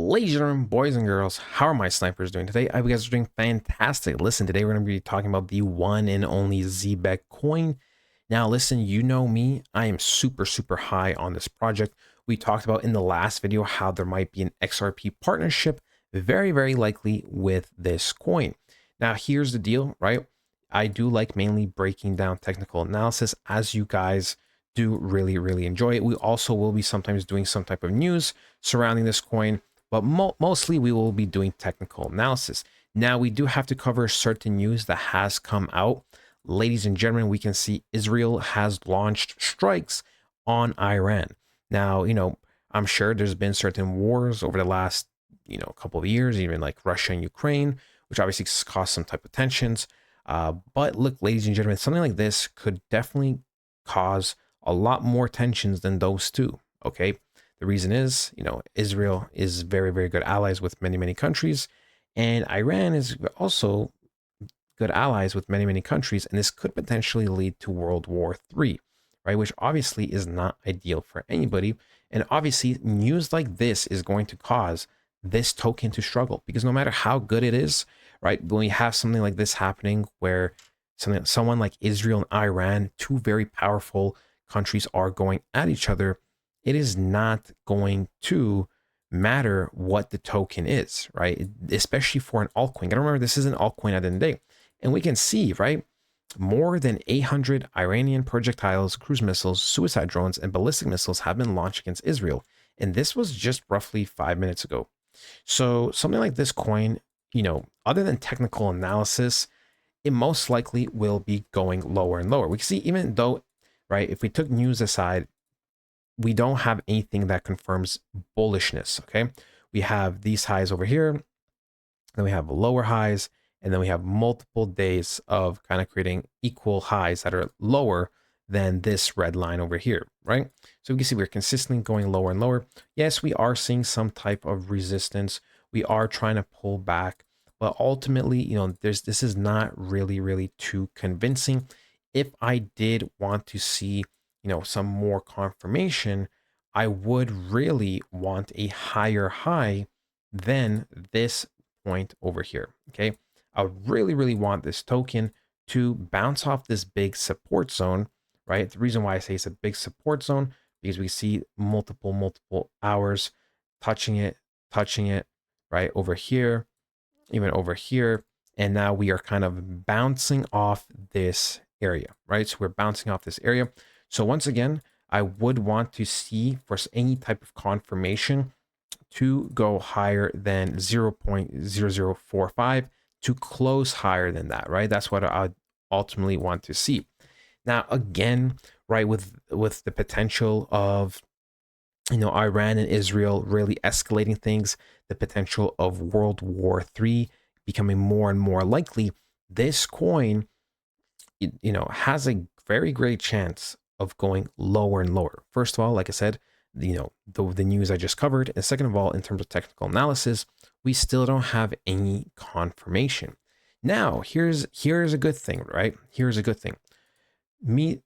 Ladies and gentlemen, boys and girls, how are my snipers doing today? I hope you guys are doing fantastic. Listen, today we're going to be talking about the one and only Zbeck coin. Now, listen, you know me, I am super high on this project. We talked about in the last video how there might be an XRP partnership, very likely with this coin. Now, here's the deal, right? I do like mainly breaking down technical analysis, as you guys do really enjoy it. We also will be sometimes doing some type of news surrounding this coin, but mostly we will be doing technical analysis. Now, we do have to cover certain news that has come out. Ladies and gentlemen, we can see Israel has launched strikes on Iran. Now, I'm sure there's been certain wars over the last, couple of years, even like Russia and Ukraine, which obviously caused some type of tensions. But look, ladies and gentlemen, something like this could definitely cause a lot more tensions than those two, okay? The reason is, Israel is very good allies with many countries, and Iran is also good allies with many countries, and this could potentially lead to World War III, right? Which obviously is not ideal for anybody. And obviously, news like this is going to cause this token to struggle, because no matter how good it is, right, when we have something like this happening where someone like Israel and Iran, two very powerful countries, are going at each other, it is not going to matter what the token is, right? Especially for an altcoin. Gotta remember, this is an altcoin at the end of the day. And we can see, right, more than 800 Iranian projectiles, cruise missiles, suicide drones, and ballistic missiles have been launched against Israel. And this was just roughly 5 minutes ago. So something like this coin, other than technical analysis, it most likely will be going lower and lower. We can see, even though, right, if we took news aside, we don't have anything that confirms bullishness, okay? We have these highs over here, then we have lower highs, and then we have multiple days of kind of creating equal highs that are lower than this red line over here, right? So we can see we're consistently going lower and lower. Yes, we are seeing some type of resistance. We are trying to pull back, but ultimately, this is not really too convincing. If I did want to see, some more confirmation, I would really want a higher high than this point over here, okay? I really want this token to bounce off this big support zone, right? The reason why I say it's a big support zone, because we see multiple hours touching it, right? Over here, even over here. And now we are kind of bouncing off this area, right? So we're bouncing off this area. So once again, I would want to see for any type of confirmation to go higher than 0.0045 to close higher than that, right? That's what I ultimately want to see. Now, again, right, with the potential of, Iran and Israel really escalating things, the potential of World War III becoming more and more likely, this coin, has a very great chance of going lower and lower. First of all, like I said, the news I just covered, and second of all, in terms of technical analysis, we still don't have any confirmation. Now, here's a good thing, right? Here's a good thing. Me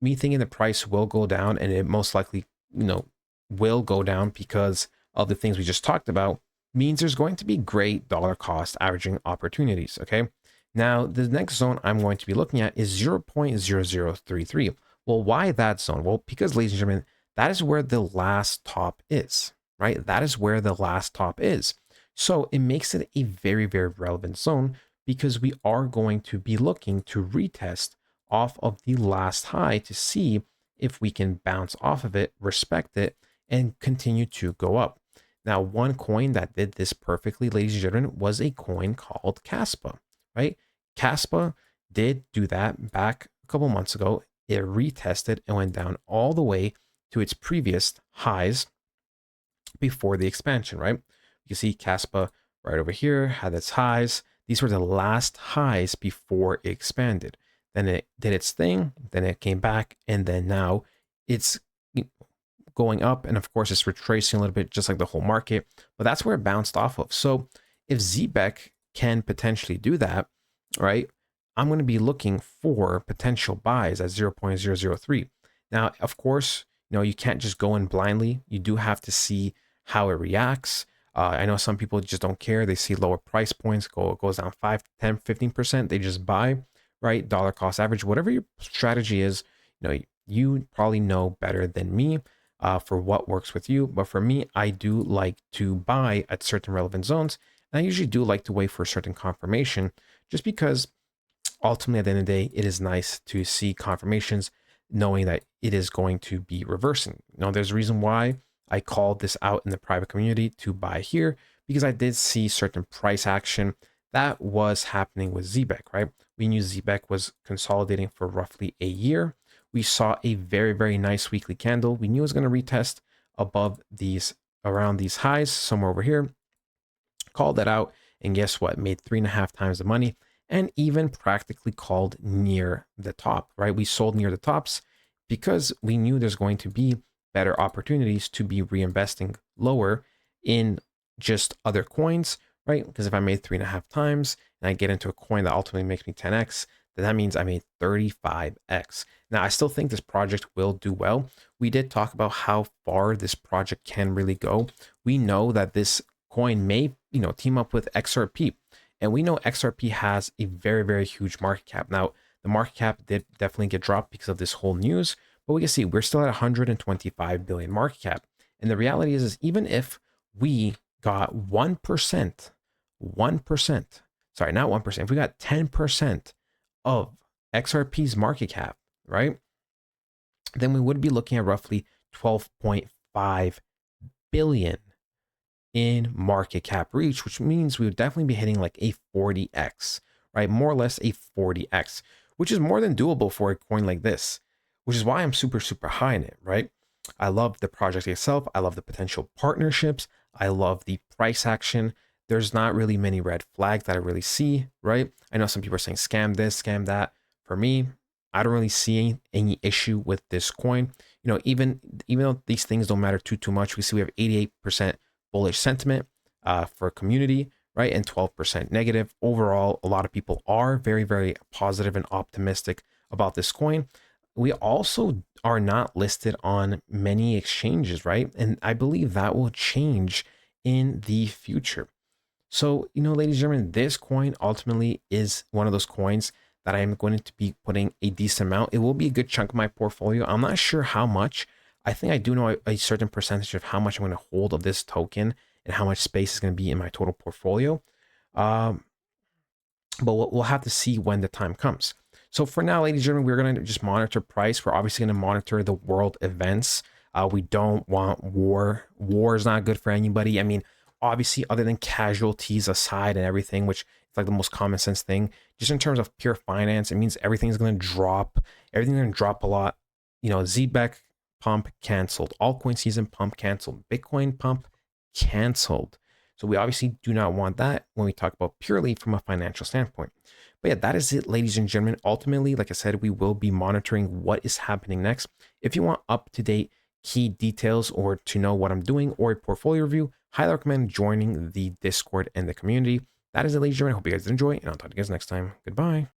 thinking the price will go down, and it most likely, will go down because of the things we just talked about, means there's going to be great dollar cost averaging opportunities, okay? Now, the next zone I'm going to be looking at is 0.0033. Well, why that zone? Well, because, ladies and gentlemen, that is where the last top is, right? That is where the last top is. So it makes it a very relevant zone, because we are going to be looking to retest off of the last high to see if we can bounce off of it, respect it, and continue to go up. Now, one coin that did this perfectly, ladies and gentlemen, was a coin called Kaspa, right? Kaspa did do that back a couple months ago. It retested and went down all the way to its previous highs before the expansion, right? You can see Kaspa right over here had its highs. These were the last highs before it expanded. Then it did its thing, then it came back, and then now it's going up, and of course it's retracing a little bit, just like the whole market, but that's where it bounced off of. So if Zebec can potentially do that, right, I'm going to be looking for potential buys at 0.003. Now, of course, you can't just go in blindly. You do have to see how it reacts. I know some people just don't care. They see lower price points, goes down 5, 10, 15%. They just buy, right? Dollar cost average, whatever your strategy is, you probably know better than me for what works with you. But for me, I do like to buy at certain relevant zones. And I usually do like to wait for a certain confirmation just because ultimately at the end of the day, it is nice to see confirmations knowing that it is going to be reversing. There's a reason why I called this out in the private community to buy here because I did see certain price action that was happening with Zebec, right? We knew Zebec was consolidating for roughly a year. We saw a very, very nice weekly candle. We knew it was going to retest above these, around these highs, somewhere over here. Called that out, and guess what? Made 3.5 times the money, and even practically called near the top, right? We sold near the tops because we knew there's going to be better opportunities to be reinvesting lower in just other coins, right? Because if I made 3.5 times and I get into a coin that ultimately makes me 10x, then that means I made 35x. Now, I still think this project will do well. We did talk about how far this project can really go. We know that this coin may, team up with XRP. And we know XRP has a very, very huge market cap. Now, the market cap did definitely get dropped because of this whole news, but we can see we're still at 125 billion market cap. And the reality is even if we got 1%, 1%, sorry, not 1%, if we got 10% of XRP's market cap, right, then we would be looking at roughly 12.5 billion in market cap reach, which means we would definitely be hitting like a 40x, right? More or less a 40x, which is more than doable for a coin like this, which is why I'm super, super high in it, right? I love the project itself. I love the potential partnerships. I love the price action. There's not really many red flags that I really see, right? I know some people are saying scam this, scam that. For me, I don't really see any issue with this coin. Even though these things don't matter too much, we see we have 88% bullish sentiment for community, right? And 12% negative. Overall, a lot of people are very, very positive and optimistic about this coin. We also are not listed on many exchanges, right? And I believe that will change in the future. So, ladies and gentlemen, this coin ultimately is one of those coins that I am going to be putting a decent amount. It will be a good chunk of my portfolio. I'm not sure how much. I think I do know a certain percentage of how much I'm going to hold of this token and how much space is going to be in my total portfolio. But we'll have to see when the time comes. So for now, ladies and gentlemen, we're going to just monitor price. We're obviously going to monitor the world events. We don't want war. War is not good for anybody. I mean, obviously, other than casualties aside and everything, which is like the most common sense thing, just in terms of pure finance, it means everything's going to drop. Everything's going to drop a lot. Zbeck pump canceled. Altcoin season pump canceled. Bitcoin pump canceled. So we obviously do not want that when we talk about purely from a financial standpoint. But yeah, that is it, ladies and gentlemen. Ultimately, like I said, we will be monitoring what is happening next. If you want up-to-date key details or to know what I'm doing or a portfolio review, highly recommend joining the Discord and the community. That is it, ladies and gentlemen. I hope you guys enjoy, and I'll talk to you guys next time. Goodbye.